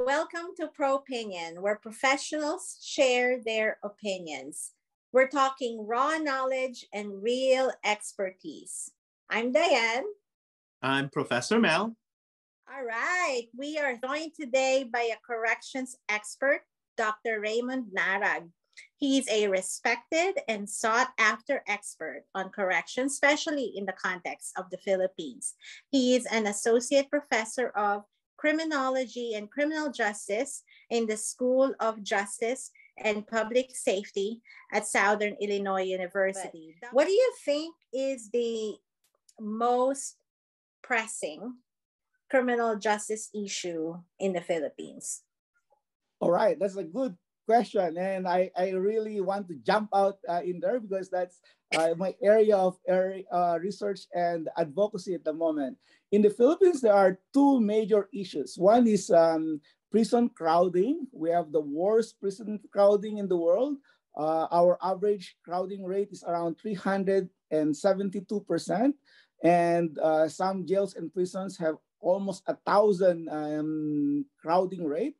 Welcome to ProPinion, where professionals share their opinions. We're talking raw knowledge and real expertise. I'm Diane. I'm Professor Mel. All right, we are joined today by a corrections expert, Dr. Raymund Narag. He's a respected and sought after expert on corrections, especially in the context of the Philippines. He is an associate professor of criminology and criminal justice in the School of Justice and Public Safety at Southern Illinois University. What do you think is the most pressing criminal justice issue in the Philippines? All right, that's a good question. And I really want to jump out in there because that's my area of research and advocacy at the moment. In the Philippines, there are two major issues. One is prison crowding. We have the worst prison crowding in the world. Our average crowding rate is around 372%. And some jails and prisons have almost 1,000 crowding rate.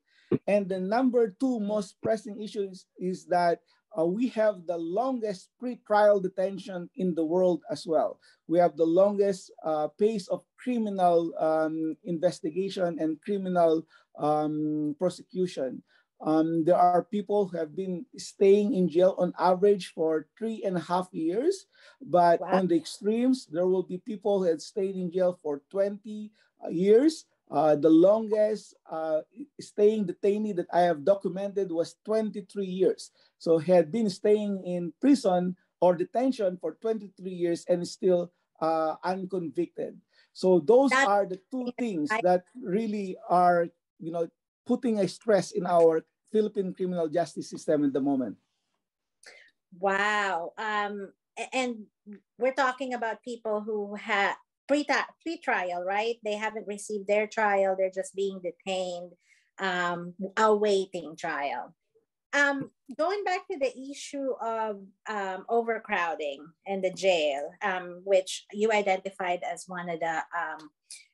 And the number two most pressing issue is that we have the longest pretrial detention in the world as well. We have the longest pace of criminal investigation and criminal prosecution. There are people who have been staying in jail on average for 3.5 years, but on the extremes, there will be people who have stayed in jail for 20 years. The longest staying detainee that I have documented was 23 years. So he had been staying in prison or detention for 23 years and is still unconvicted. So those are the two things that really are, putting a stress in our Philippine criminal justice system at the moment. Wow. And we're talking about people who have pre-trial, right? They haven't received their trial. They're just being detained, awaiting trial. Going back to the issue of overcrowding and the jail, which you identified as one of the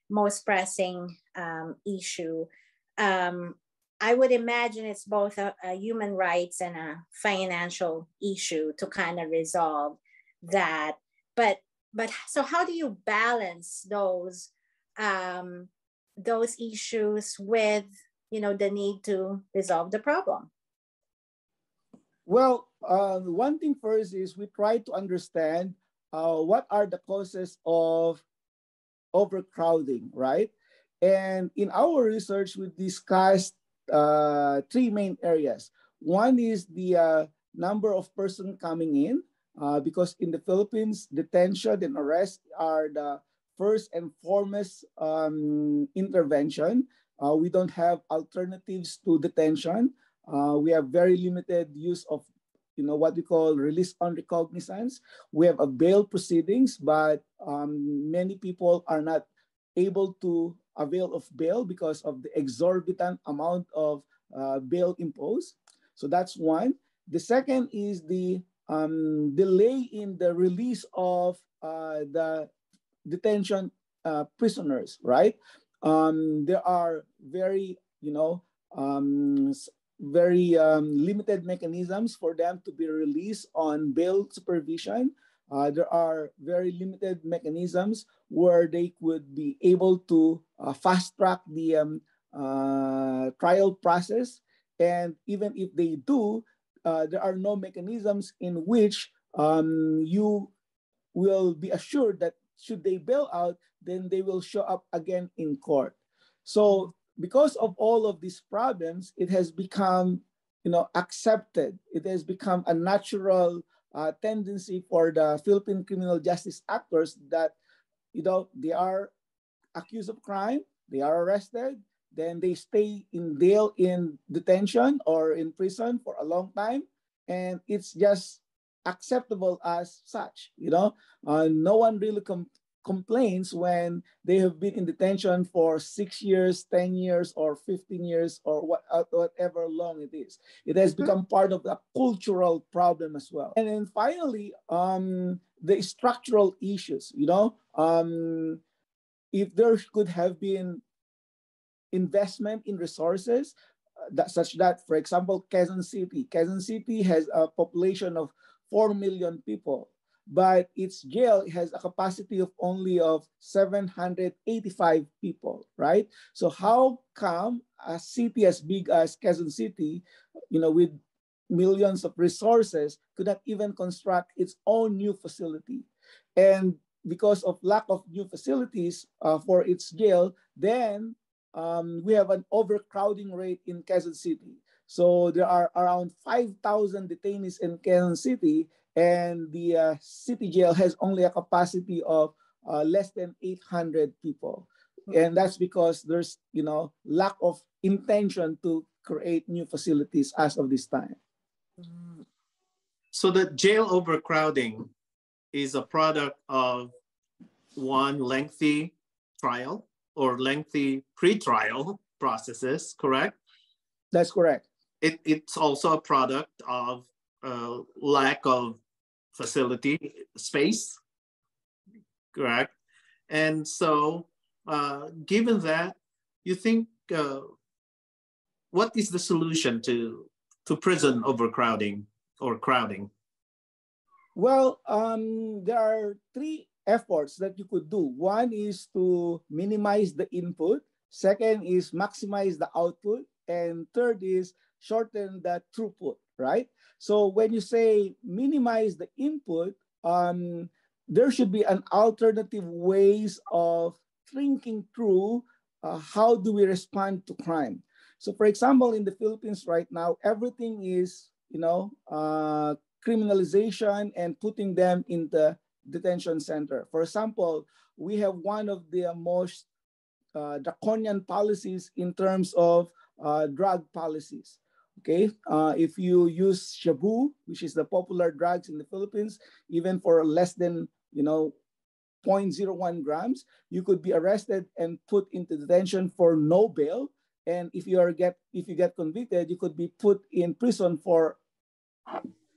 most pressing issue. I would imagine it's both a human rights and a financial issue to kind of resolve that. But so how do you balance those issues with the need to resolve the problem? Well, one thing first is we try to understand what are the causes of overcrowding, right? And in our research, we discussed three main areas. One is the number of persons coming in, because in the Philippines, detention and arrest are the first and foremost intervention. We don't have alternatives to detention. We have very limited use of what we call release on recognizance. We have a bail proceedings, but many people are not able to avail of bail because of the exorbitant amount of bail imposed. So that's one. The second is the delay in the release of the detention prisoners, right? There are very, limited mechanisms for them to be released on bail supervision. There are very limited mechanisms where they could be able to fast track the trial process. And even if they do, there are no mechanisms in which you will be assured that should they bail out, then they will show up again in court. So because of all of these problems, it has become, accepted. It has become a natural tendency for the Philippine criminal justice actors that, they are accused of crime, they are arrested, then they stay in jail, in detention or in prison for a long time, and it's just acceptable as such. No one really complains when they have been in detention for 6 years, 10 years, or 15 years, or whatever long it is. It has become part of the cultural problem as well. And then finally, the structural issues. If there could have been investment in resources such that, for example, Quezon City has a population of 4 million people, but its jail has a capacity of only of 785 people, right? So how come a city as big as Quezon City, with millions of resources, could not even construct its own new facility? And because of lack of new facilities for its jail, then we have an overcrowding rate in Quezon City. So there are around 5,000 detainees in Quezon City, and the city jail has only a capacity of less than 800 people. And that's because there's, lack of intention to create new facilities as of this time. So the jail overcrowding is a product of one lengthy trial or lengthy pretrial processes, correct? That's correct. It's also a product of lack of facility space, correct? And so given that, you think what is the solution to prison overcrowding or crowding? Well, there are three efforts that you could do. One is to minimize the input. Second is maximize the output. And third is shorten the throughput, right? So when you say minimize the input, there should be an alternative ways of thinking through how do we respond to crime. So for example, in the Philippines right now, everything is, criminalization and putting them in the detention center. For example, we have one of the most draconian policies in terms of drug policies. Okay, if you use shabu, which is the popular drugs in the Philippines, even for less than 0.01 grams, you could be arrested and put into detention for no bail. And if you get convicted, you could be put in prison for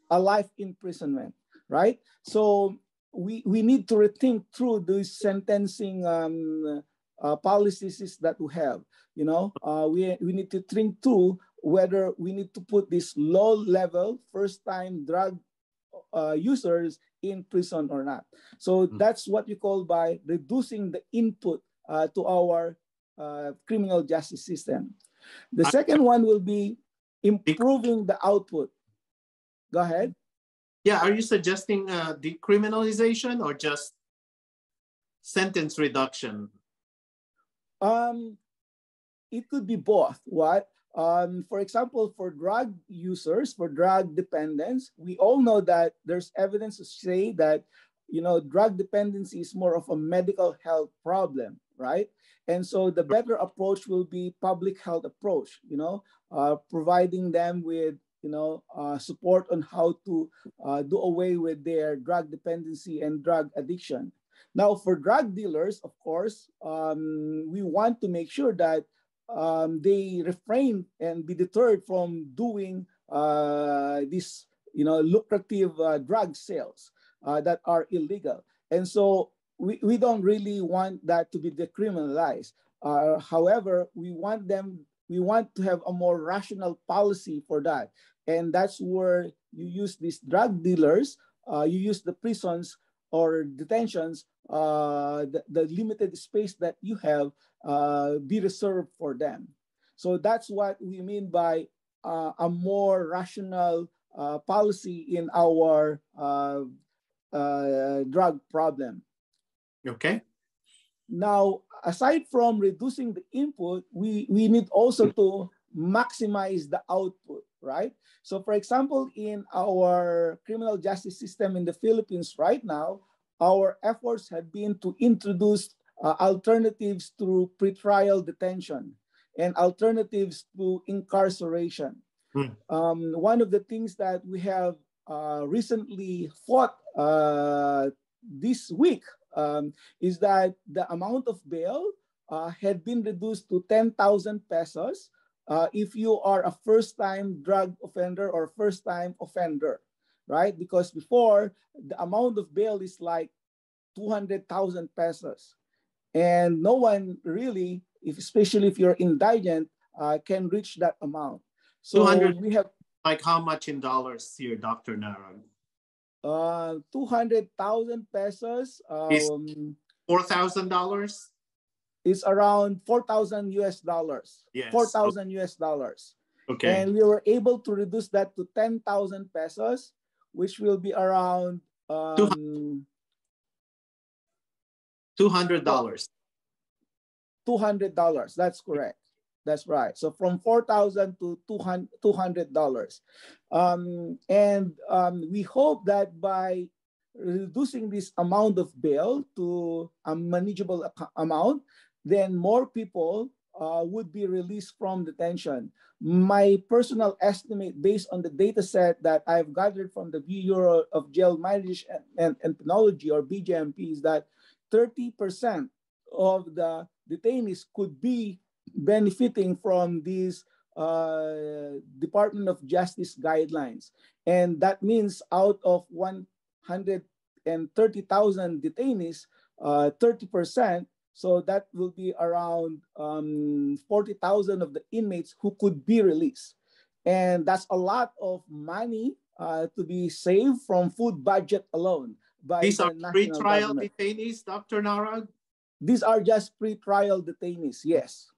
a life imprisonment, right? So we need to rethink through these sentencing policies that we have. We need to think through whether we need to put this low-level first-time drug users in prison or not. So that's what you call by reducing the input to our criminal justice system. The second one will be improving the output. Go ahead. Yeah, are you suggesting decriminalization or just sentence reduction? It could be both. What? For example, for drug users, for drug dependents, we all know that there's evidence to say that, drug dependency is more of a medical health problem, right? And so the better approach will be public health approach, providing them with, support on how to do away with their drug dependency and drug addiction. Now, for drug dealers, of course, we want to make sure that they refrain and be deterred from doing these, lucrative drug sales that are illegal. And so we don't really want that to be decriminalized. However, we want to have a more rational policy for that. And that's where you use these drug dealers, you use the prisons or detentions, the limited space that you have be reserved for them. So that's what we mean by a more rational policy in our drug problem. Okay. Now, aside from reducing the input, we need also to maximize the output, right? So for example, in our criminal justice system in the Philippines right now, our efforts have been to introduce alternatives to pretrial detention and alternatives to incarceration. One of the things that we have recently fought this week is that the amount of bail had been reduced to 10,000 pesos if you are a first-time drug offender or first-time offender, right? Because before, the amount of bail is like 200,000 pesos. And no one really especially if you're indigent, can reach that amount. So 200, we have like how much in dollars here, Dr. Narag? 200,000 pesos. Is $4,000? Is around 4,000 US dollars. Yes. 4,000 US dollars. Okay. And we were able to reduce that to 10,000 pesos, which will be around $200. $200. That's correct. That's right. So from 4,000 to $200. We hope that by reducing this amount of bail to a manageable amount, then more people would be released from detention. My personal estimate, based on the data set that I've gathered from the Bureau of Jail Management and Penology, or BJMP, is that 30% of the detainees could be benefiting from these Department of Justice guidelines. And that means out of 130,000 detainees, 30%, so that will be around 40,000 of the inmates who could be released. And that's a lot of money to be saved from food budget alone by These the are national pre-trial government. detainees, Dr. Narag? These are just pre-trial detainees, yes.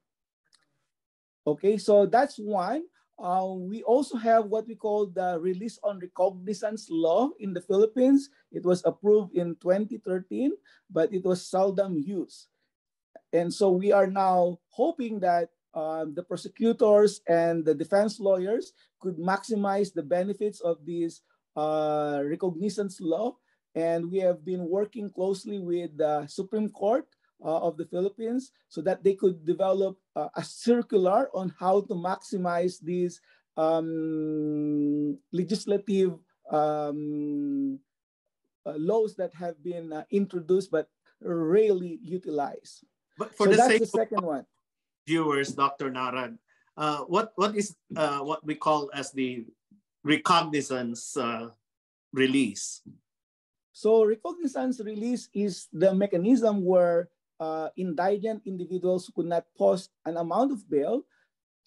Okay, so that's one. We also have what we call the Release on Recognizance Law in the Philippines. It was approved in 2013, but it was seldom used. And so we are now hoping that the prosecutors and the defense lawyers could maximize the benefits of this recognizance law. And we have been working closely with the Supreme Court of the Philippines so that they could develop a circular on how to maximize these legislative laws that have been introduced but rarely utilized. But for So the that's sake the of second one. viewers, Dr. Narag, what is what we call as the recognizance release? So recognizance release is the mechanism where indigent individuals who could not post an amount of bail,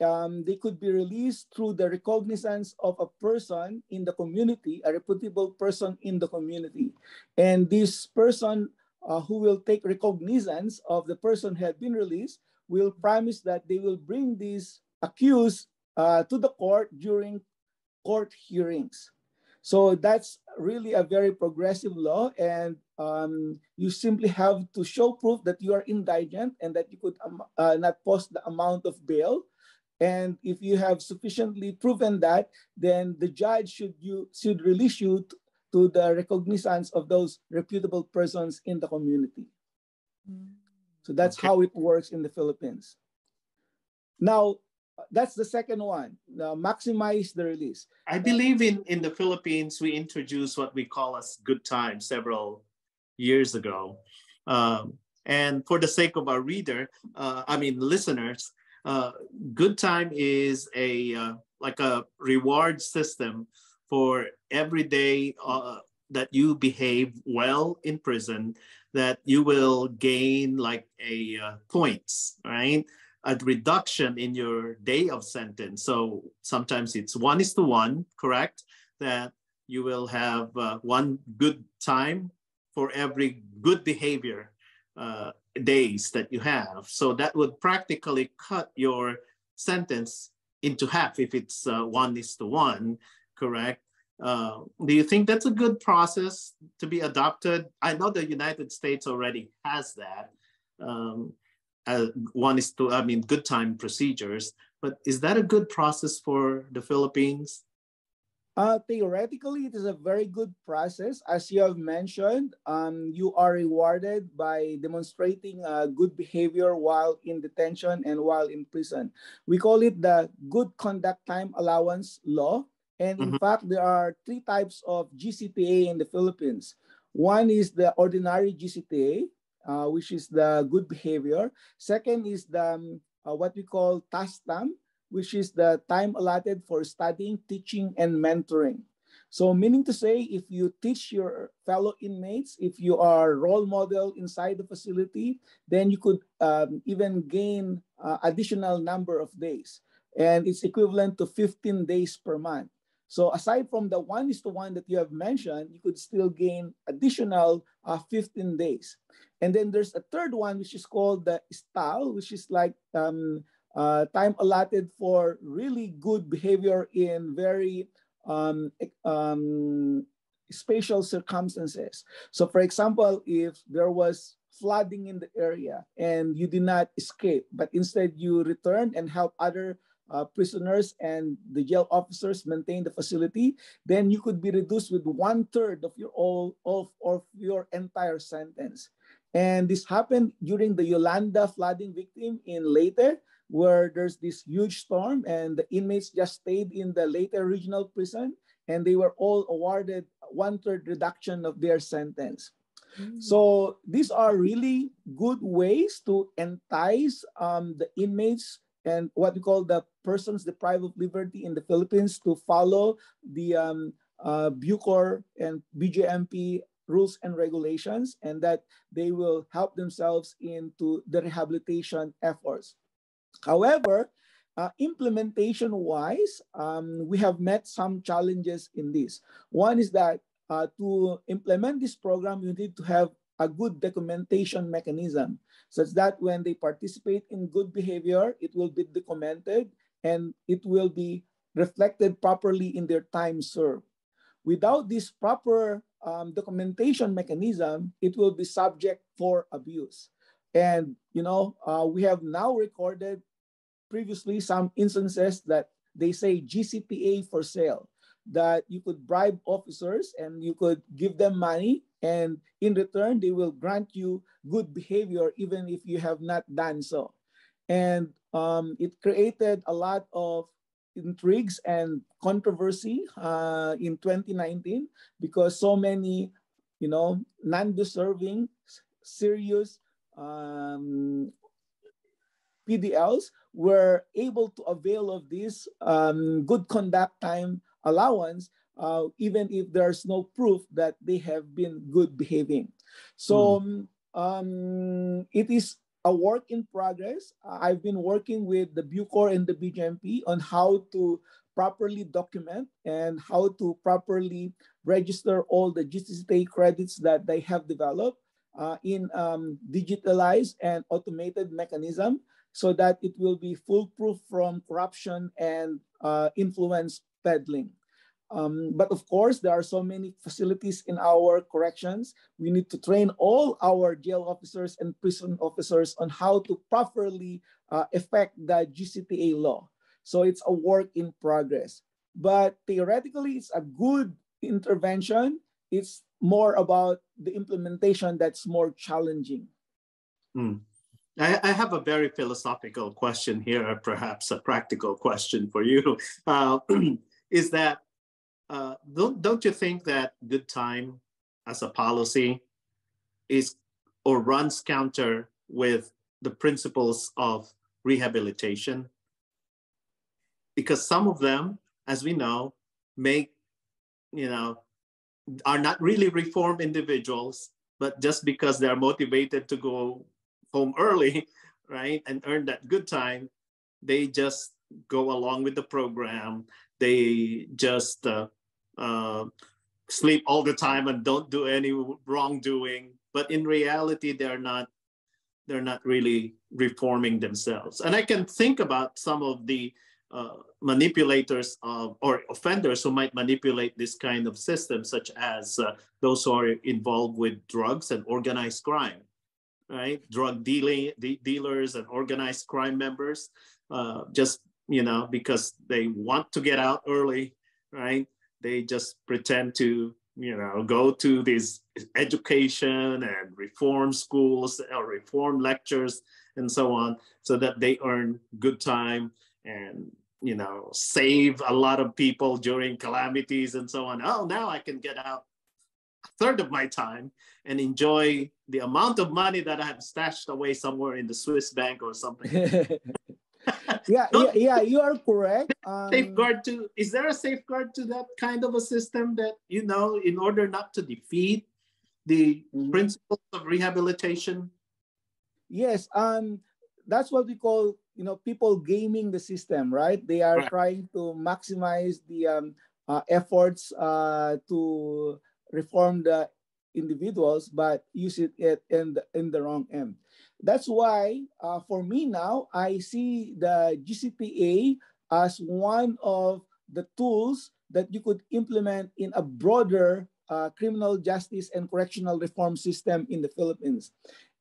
they could be released through the recognizance of a person in the community, a reputable person in the community. And this person who will take recognizance of the person who had been released will promise that they will bring these accused to the court during court hearings. So that's really a very progressive law, and you simply have to show proof that you are indigent and that you could not post the amount of bail. And if you have sufficiently proven that, then the judge should release you to the recognizance of those reputable persons in the community. So that's how it works in the Philippines. Now, that's the second one, maximize the release. I believe in the Philippines, we introduced what we call as good time several years ago. And for the sake of our listeners, good time is like a reward system for every day that you behave well in prison, that you will gain like points, right? A reduction in your day of sentence. So sometimes it's 1:1, correct? That you will have one good time for every good behavior days that you have. So that would practically cut your sentence into half if it's 1:1, correct? Do you think that's a good process to be adopted? I know the United States already has that. Good time procedures, but is that a good process for the Philippines? Theoretically, it is a very good process. As you have mentioned, you are rewarded by demonstrating good behavior while in detention and while in prison. We call it the Good Conduct Time Allowance Law. And in fact, there are 3 types of GCTA in the Philippines. One is the ordinary GCTA, which is the good behavior. Second is the what we call TASTAM, which is the time allotted for studying, teaching, and mentoring. So meaning to say, if you teach your fellow inmates, if you are role model inside the facility, then you could even gain additional number of days. And it's equivalent to 15 days per month. So aside from the 1:1 that you have mentioned, you could still gain additional 15 days. And then there's a third one, which is called the style, which is like time allotted for really good behavior in very um, spatial circumstances. So for example, if there was flooding in the area and you did not escape, but instead you returned and helped other prisoners and the jail officers maintain the facility, then you could be reduced with 1/3 of your of your entire sentence. And this happened during the Yolanda flooding victim in Leyte, where there's this huge storm and the inmates just stayed in the Leyte Regional Prison, and they were all awarded 1/3 reduction of their sentence. So these are really good ways to entice the inmates and what we call the persons deprived of liberty in the Philippines to follow the Bucor and BJMP rules and regulations, and that they will help themselves into the rehabilitation efforts. However, implementation-wise, we have met some challenges in this. One is that to implement this program, you need to have a good documentation mechanism, such that when they participate in good behavior, it will be documented and it will be reflected properly in their time served. Without this proper documentation mechanism, it will be subject for abuse. And we have now recorded previously some instances that they say GCPA for sale, that you could bribe officers and you could give them money, and in return they will grant you good behavior even if you have not done so. And it created a lot of intrigues and controversy in 2019, because so many non-deserving serious PDLs were able to avail of this good conduct time allowance, even if there's no proof that they have been good behaving. So it is a work in progress. I've been working with the Bucor and the BJMP on how to properly document and how to properly register all the GCCTA credits that they have developed in digitalized and automated mechanism, so that it will be foolproof from corruption and influence peddling. But of course, there are so many facilities in our corrections. We need to train all our jail officers and prison officers on how to properly effect the GCTA law. So it's a work in progress. But theoretically, it's a good intervention. It's more about the implementation that's more challenging. I have a very philosophical question here, perhaps a practical question for you. Is that, don't you think that good time as a policy is or runs counter with the principles of rehabilitation? Because some of them, as we know, are not really reformed individuals, but just because they're motivated to go home early, right, and earn that good time, they just go along with the program. They just sleep all the time and don't do any wrongdoing. But in reality, they're not really reforming themselves. And I can think about some of the manipulators or offenders who might manipulate this kind of system, such as those who are involved with drugs and organized crime, right? Drug dealers and organized crime members, just because they want to get out early, right? They just pretend to go to these education and reform schools or reform lectures and so on, so that they earn good time and save a lot of people during calamities and so on. Oh, now I can get out a third of my time and enjoy the amount of money that I have stashed away somewhere in the Swiss bank or something. Don't You are correct. safeguard to, is there a safeguard to that kind of a system that, you know, in order not to defeat the Mhm. principles of rehabilitation? Yes, that's what we call, people gaming the system, right? They are Right. trying to maximize the efforts to reform the individuals, but use it in the wrong end. That's why, for me now, I see the GCPA as one of the tools that you could implement in a broader criminal justice and correctional reform system in the Philippines.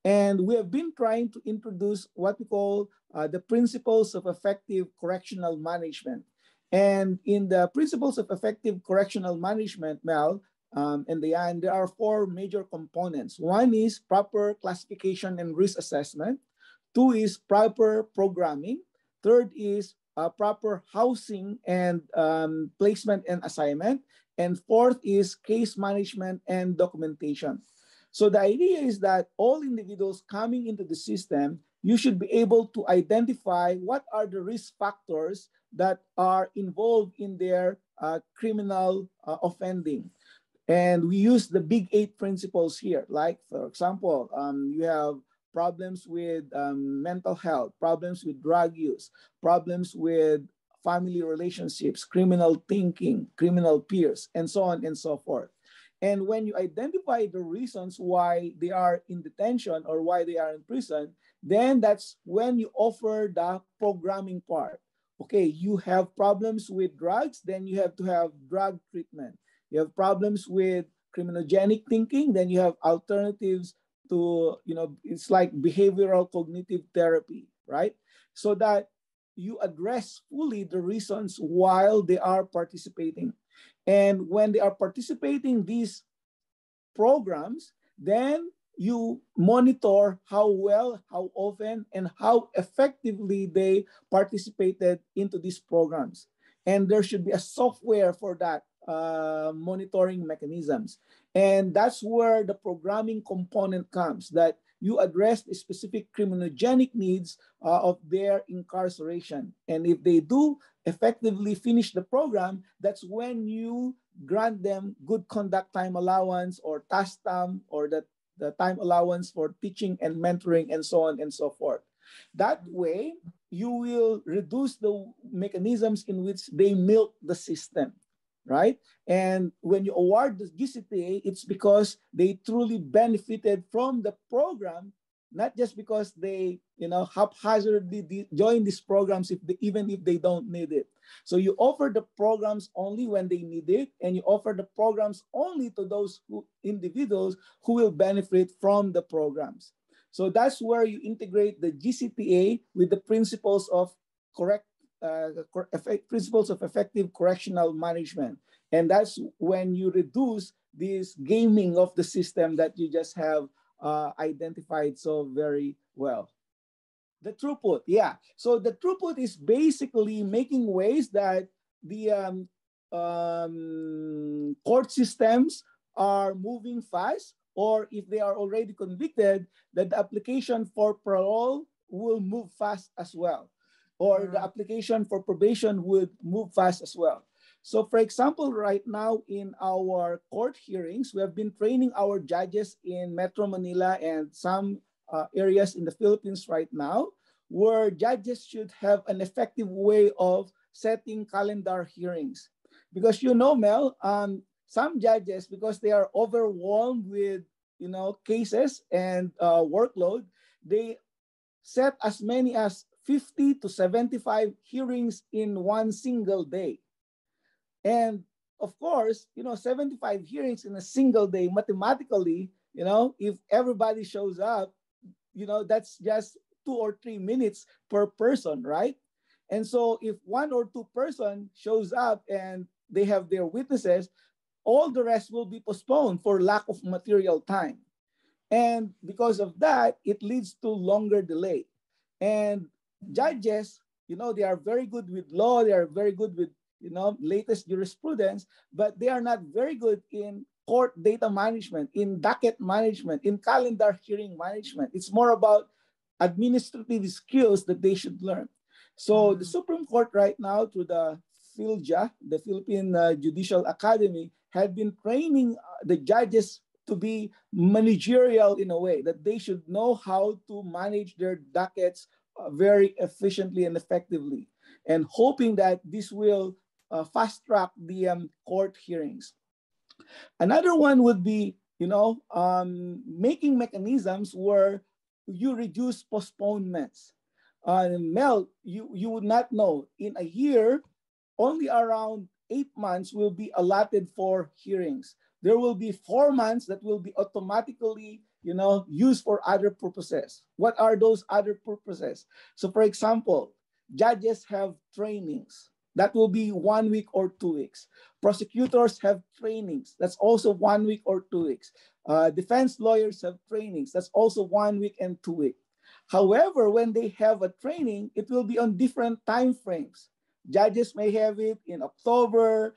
And we have been trying to introduce what we call the principles of effective correctional management. And in the principles of effective correctional management, Mel, and Diane, there are four major components. One is proper classification and risk assessment. Two is proper programming. Third is proper housing and placement and assignment. And fourth is case management and documentation. So the idea is that all individuals coming into the system, you should be able to identify what are the risk factors that are involved in their criminal offending. And we use the big eight principles here. Like, for example, you have problems with mental health, problems with drug use, problems with family relationships, criminal thinking, criminal peers, and so on and so forth. And when you identify the reasons why they are in detention or why they are in prison, then that's when you offer the programming part. Okay, you have problems with drugs, then you have to have drug treatment. You have problems with criminogenic thinking, then you have alternatives to, it's like behavioral cognitive therapy, right? So that you address fully the reasons while they are participating. And when they are participating these programs, then you monitor how well, how often, and how effectively they participated into these programs. And there should be a software for that monitoring mechanisms. And that's where the programming component comes, that you address the specific criminogenic needs of their incarceration. And if they do effectively finish the program, that's when you grant them good conduct time allowance or task time or the time allowance for teaching and mentoring and so on and so forth. That way, you will reduce the mechanisms in which they milk the system, right? And when you award the GCTA, it's because they truly benefited from the program, not just because they, haphazardly join these programs even if they don't need it. So you offer the programs only when they need it, and you offer the programs only to those individuals who will benefit from the programs. So that's where you integrate the GCPA with the principles of principles of effective correctional management. And that's when you reduce this gaming of the system that you just have identified so very well. The throughput, yeah. So the throughput is basically making ways that the court systems are moving fast, or if they are already convicted, that the application for parole will move fast as well, or the application for probation would move fast as well. So for example, right now in our court hearings, we have been training our judges in Metro Manila and some areas in the Philippines right now, where judges should have an effective way of setting calendar hearings. Because Mel, some judges, because they are overwhelmed with cases and workload, they set as many as 50 to 75 hearings in one single day. And of course, 75 hearings in a single day, mathematically, if everybody shows up, that's just 2 or 3 minutes per person, right? And so if one or two person shows up and they have their witnesses, all the rest will be postponed for lack of material time. And because of that, it leads to longer delay. And judges, they are very good with law, they are very good with, latest jurisprudence, but they are not very good in court data management, in docket management, in calendar hearing management. It's more about administrative skills that they should learn. So the Supreme Court right now, through the PhilJA, the Philippine Judicial Academy, had been training the judges to be managerial in a way that they should know how to manage their dockets very efficiently and effectively, and hoping that this will fast track the court hearings. Another one would be, making mechanisms where you reduce postponements. Mel, you would not know, in a year, only around 8 months will be allotted for hearings. There will be 4 months that will be automatically, used for other purposes. What are those other purposes? So for example, judges have trainings. That will be 1 week or 2 weeks. Prosecutors have trainings. That's also 1 week or 2 weeks. Defense lawyers have trainings. That's also 1 week and 2 weeks. However, when they have a training, it will be on different time frames. Judges may have it in October,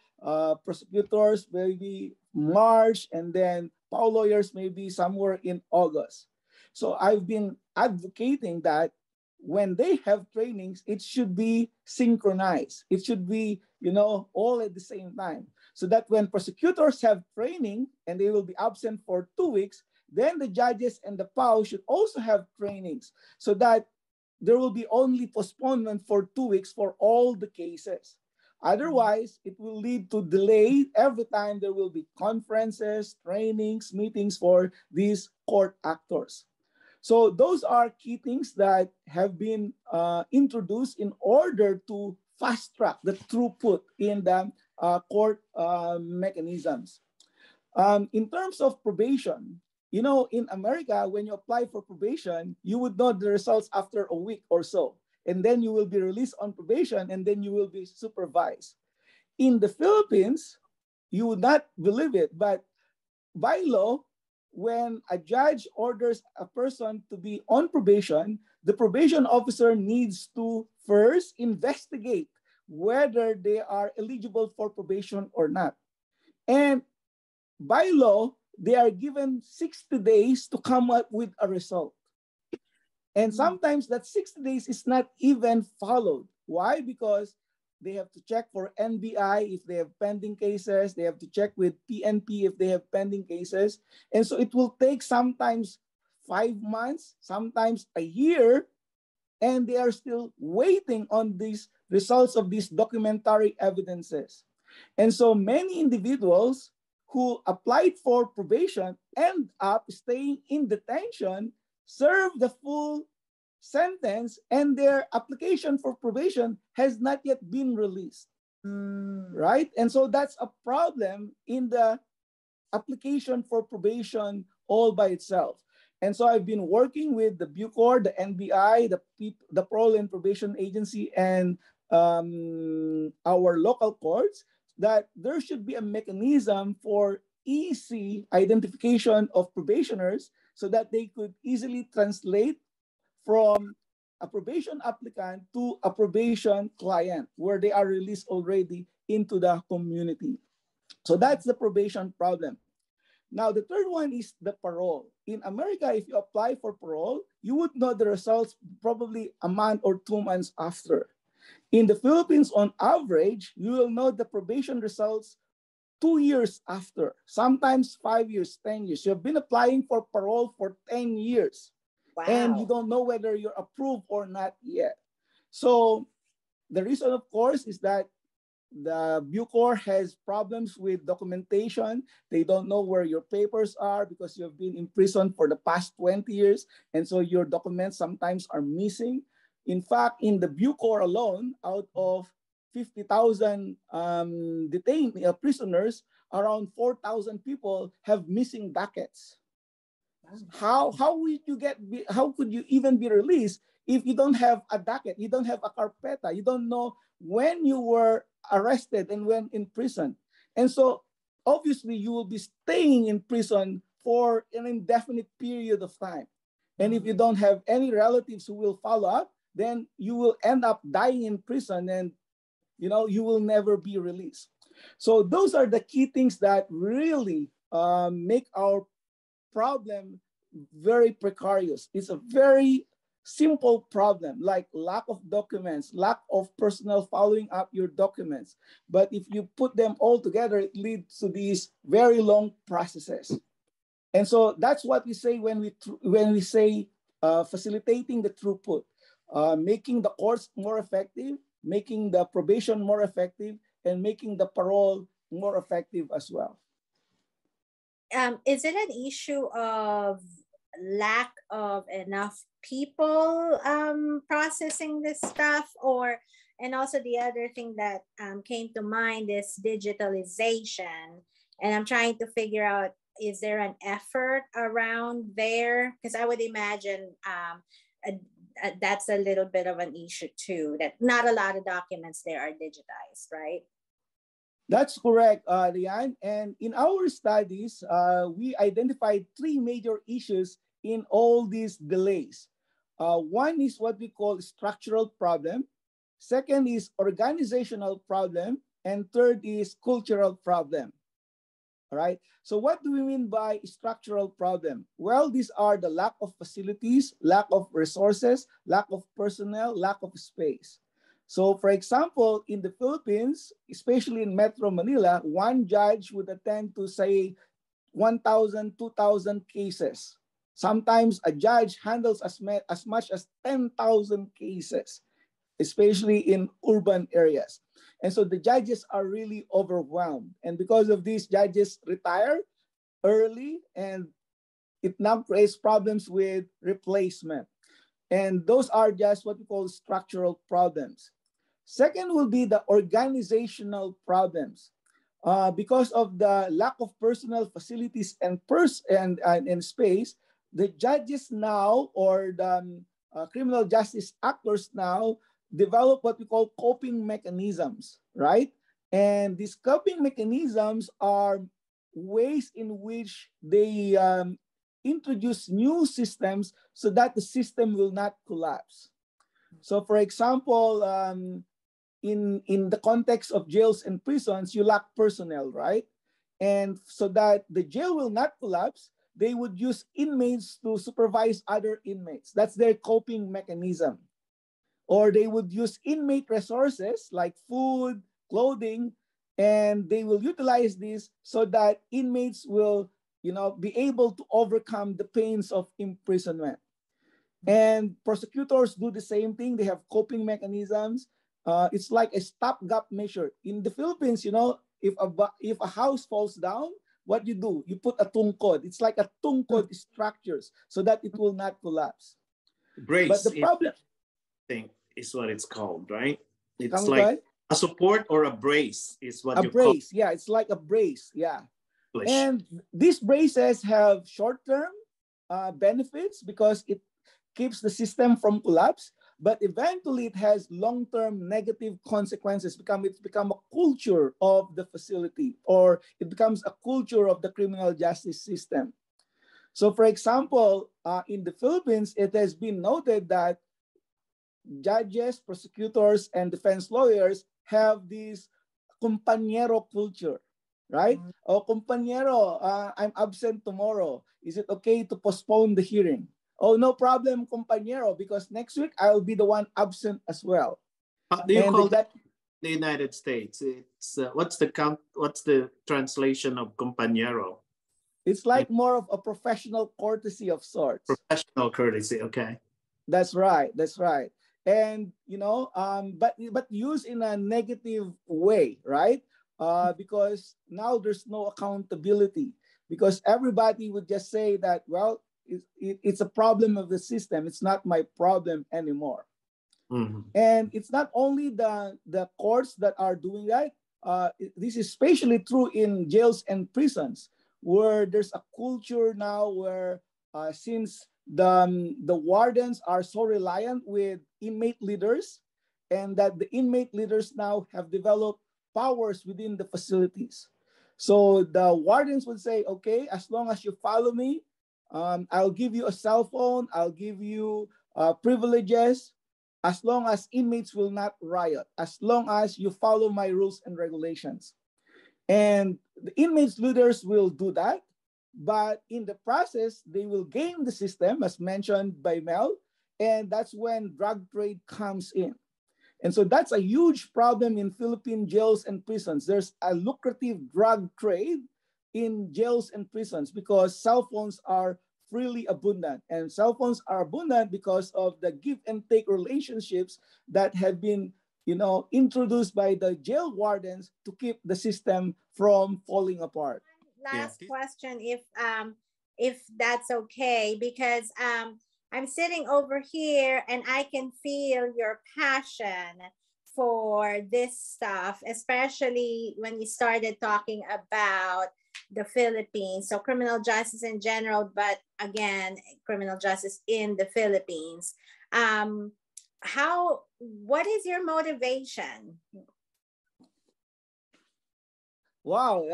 prosecutors maybe March, and then power lawyers maybe somewhere in August. So I've been advocating that when they have trainings, it should be synchronized. It should be, all at the same time. So that when prosecutors have training and they will be absent for 2 weeks, then the judges and the POW should also have trainings so that there will be only postponement for 2 weeks for all the cases. Otherwise, it will lead to delay every time there will be conferences, trainings, meetings for these court actors. So those are key things that have been introduced in order to fast track the throughput in the court mechanisms. In terms of probation, in America, when you apply for probation, you would know the results after a week or so. And then you will be released on probation, and then you will be supervised. In the Philippines, you would not believe it, but by law, when a judge orders a person to be on probation, the probation officer needs to first investigate whether they are eligible for probation or not. And by law, they are given 60 days to come up with a result. And sometimes that 60 days is not even followed. Why? Because they have to check for NBI if they have pending cases. They have to check with PNP if they have pending cases. And so it will take sometimes 5 months, sometimes a year, and they are still waiting on these results of these documentary evidences. And so many individuals who applied for probation end up staying in detention, serve the full sentence, and their application for probation has not yet been released. Right? And so that's a problem in the application for probation all by itself. And so I've been working with the Bucor, the NBI, the Parole and Probation Agency, and our local courts, that there should be a mechanism for easy identification of probationers so that they could easily translate from a probation applicant to a probation client where they are released already into the community. So that's the probation problem. Now, the third one is the parole. In America, if you apply for parole, you would know the results probably a month or 2 months after. In the Philippines, on average, you will know the probation results 2 years after, sometimes 5 years, 10 years. You have been applying for parole for 10 years. Wow. And you don't know whether you're approved or not yet. So the reason, of course, is that the Bucor has problems with documentation. They don't know where your papers are because you've been in prison for the past 20 years. And so your documents sometimes are missing. In fact, in the Bucor alone, out of 50,000 detained prisoners, around 4,000 people have missing dockets. How could you even be released if you don't have a docket, you don't have a carpeta, you don't know when you were arrested and when in prison. And so obviously you will be staying in prison for an indefinite period of time. And if you don't have any relatives who will follow up, then you will end up dying in prison, and you will never be released. So those are the key things that really make our problem very precarious. It's a very simple problem like lack of documents, lack of personnel following up your documents. But if you put them all together, it leads to these very long processes. And so that's what we say when we say facilitating the throughput, making the courts more effective, making the probation more effective, and making the parole more effective as well. Is it an issue of lack of enough people processing this stuff, or and also the other thing that came to mind is digitalization, and I'm trying to figure out, is there an effort around there? Because I would imagine that's a little bit of an issue too, that not a lot of documents there are digitized, right? That's correct, Rian. And in our studies, we identified three major issues in all these delays. One is what we call structural problem. Second is organizational problem. And third is cultural problem. All right. So what do we mean by structural problem? Well, these are the lack of facilities, lack of resources, lack of personnel, lack of space. So for example, in the Philippines, especially in Metro Manila, one judge would attend to say 1,000, 2,000 cases. Sometimes a judge handles as much as 10,000 cases, especially in urban areas. And so the judges are really overwhelmed. And because of this, judges retire early, and it now creates problems with replacement. And those are just what we call structural problems. Second will be the organizational problems. Because of the lack of personal facilities and space, the judges now, or the criminal justice actors now, develop what we call coping mechanisms, right? And these coping mechanisms are ways in which they introduce new systems so that the system will not collapse. So for example, in the context of jails and prisons, you lack personnel, right? And so that the jail will not collapse, they would use inmates to supervise other inmates. That's their coping mechanism. Or they would use inmate resources like food, clothing, and they will utilize this so that inmates will, be able to overcome the pains of imprisonment. And prosecutors do the same thing. They have coping mechanisms. It's like a stopgap measure. In the Philippines, if a house falls down, what you do? You put a tungkod. It's like a tungkod structures so that it will not collapse. Brace. But the problem, thing is what it's called, right? It's Come like on. a support or a brace is what you brace. Yeah, it's like a brace. Yeah. call it. And these braces have short-term benefits because it keeps the system from collapse, but eventually it has long-term negative consequences. It's become a culture of the facility, or it becomes a culture of the criminal justice system. So for example, in the Philippines, it has been noted that judges, prosecutors, and defense lawyers have this compañero culture, right? Oh, compañero, I'm absent tomorrow. Is it okay to postpone the hearing? Oh, no problem, compañero, because next week I'll be the one absent as well. How do you call that in the United States? It's what's the translation of compañero? It's like more of a professional courtesy of sorts. Professional courtesy, okay. That's right. And but used in a negative way, right? Because now there's no accountability, because everybody would just say that, well, it's a problem of the system. It's not my problem anymore. Mm-hmm. And it's not only the courts that are doing that. This is especially true in jails and prisons, where there's a culture now where since the wardens are so reliant with inmate leaders, and that the inmate leaders now have developed powers within the facilities. So the wardens would say, okay, as long as you follow me, I'll give you a cell phone, I'll give you privileges, as long as inmates will not riot, as long as you follow my rules and regulations. And the inmates leaders will do that, but in the process, they will game the system, as mentioned by Mel, And that's when drug trade comes in. And so that's a huge problem in Philippine jails and prisons. There's a lucrative drug trade in jails and prisons because cell phones are freely abundant. And cell phones are abundant because of the give and take relationships that have been, introduced by the jail wardens to keep the system from falling apart. Last question, if that's okay, because I'm sitting over here and I can feel your passion for this stuff, especially when you started talking about the Philippines. So criminal justice in general, but again, criminal justice in the Philippines. What is your motivation? Wow,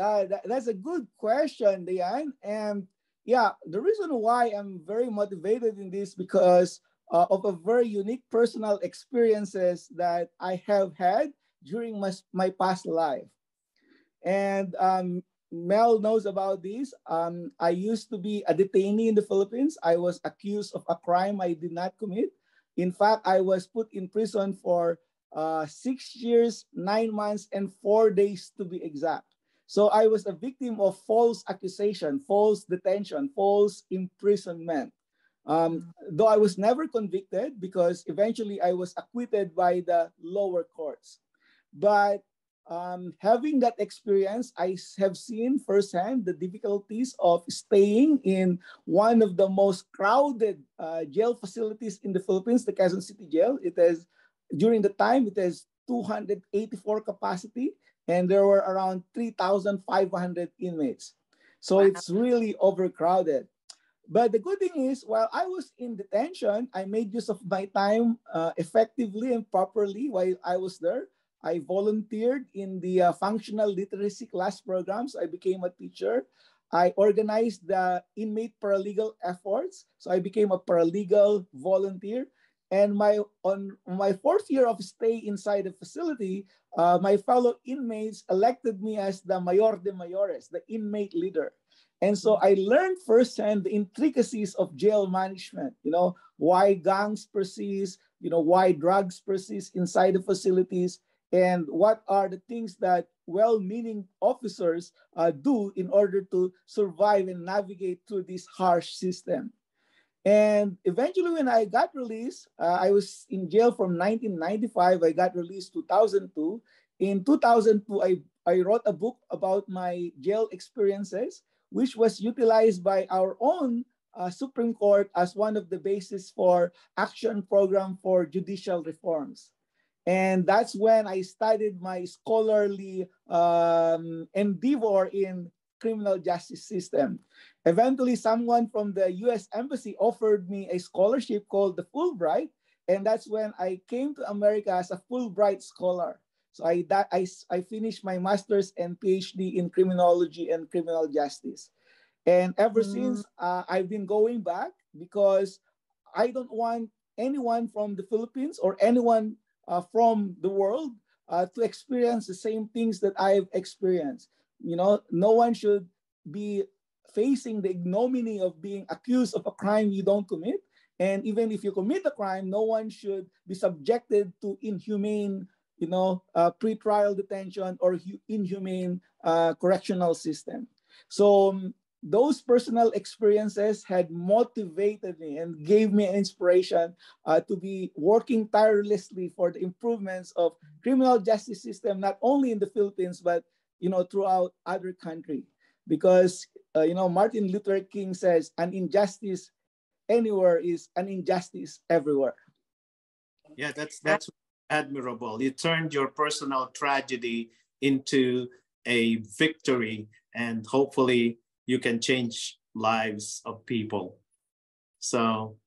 that's a good question, Diane. And yeah, the reason why I'm very motivated in this because of a very unique personal experiences that I have had during my past life. And Mel knows about this. I used to be a detainee in the Philippines. I was accused of a crime I did not commit. In fact, I was put in prison for 6 years, 9 months, and 4 days to be exact. So I was a victim of false accusation, false detention, false imprisonment. Though I was never convicted because eventually I was acquitted by the lower courts. But having that experience, I have seen firsthand the difficulties of staying in one of the most crowded jail facilities in the Philippines, the Quezon City Jail. During the time, it has 284 capacity, and there were around 3,500 inmates. So Wow. It's really overcrowded. But the good thing is, while I was in detention, I made use of my time effectively and properly while I was there. I volunteered in the functional literacy class programs. I became a teacher. I organized the inmate paralegal efforts. So I became a paralegal volunteer. And on my 4th year of stay inside the facility, my fellow inmates elected me as the mayor de mayores, the inmate leader. And so I learned firsthand the intricacies of jail management, why gangs persist, why drugs persist inside the facilities, and what are the things that well-meaning officers do in order to survive and navigate through this harsh system. And eventually, when I got released, I was in jail from 1995. I got released 2002. In 2002, I wrote a book about my jail experiences, which was utilized by our own Supreme Court as one of the basis for action program for judicial reforms. And that's when I started my scholarly endeavor in criminal justice system. Eventually, someone from the U.S. Embassy offered me a scholarship called the Fulbright, and that's when I came to America as a Fulbright scholar. So I finished my master's and Ph.D. in criminology and criminal justice. And ever since, I've been going back because I don't want anyone from the Philippines or anyone from the world to experience the same things that I've experienced. No one should be facing the ignominy of being accused of a crime you don't commit. And even if you commit a crime, no one should be subjected to inhumane, pretrial detention or inhumane correctional system. So those personal experiences had motivated me and gave me an inspiration to be working tirelessly for the improvements of criminal justice system, not only in the Philippines, but throughout other country. Because Martin Luther King says, an injustice anywhere is an injustice everywhere. Yeah, that's admirable. You turned your personal tragedy into a victory, and hopefully you can change lives of people. So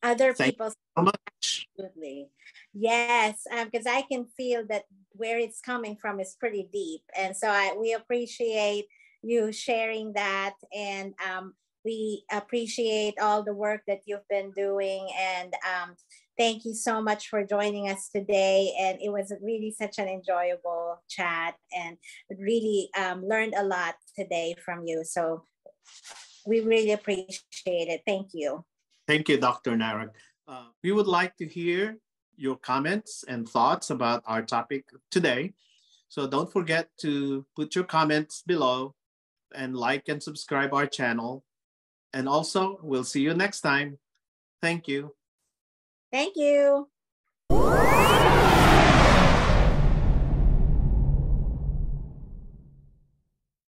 Other thank people. you so much. Absolutely. Yes, because I can feel that where it's coming from is pretty deep. And so we appreciate you sharing that. And we appreciate all the work that you've been doing. And thank you so much for joining us today. And it was really such an enjoyable chat, and really learned a lot today from you. So we really appreciate it. Thank you. Thank you, Dr. Narag. We would like to hear your comments and thoughts about our topic today. So don't forget to put your comments below and like and subscribe our channel. And also, we'll see you next time. Thank you. Thank you.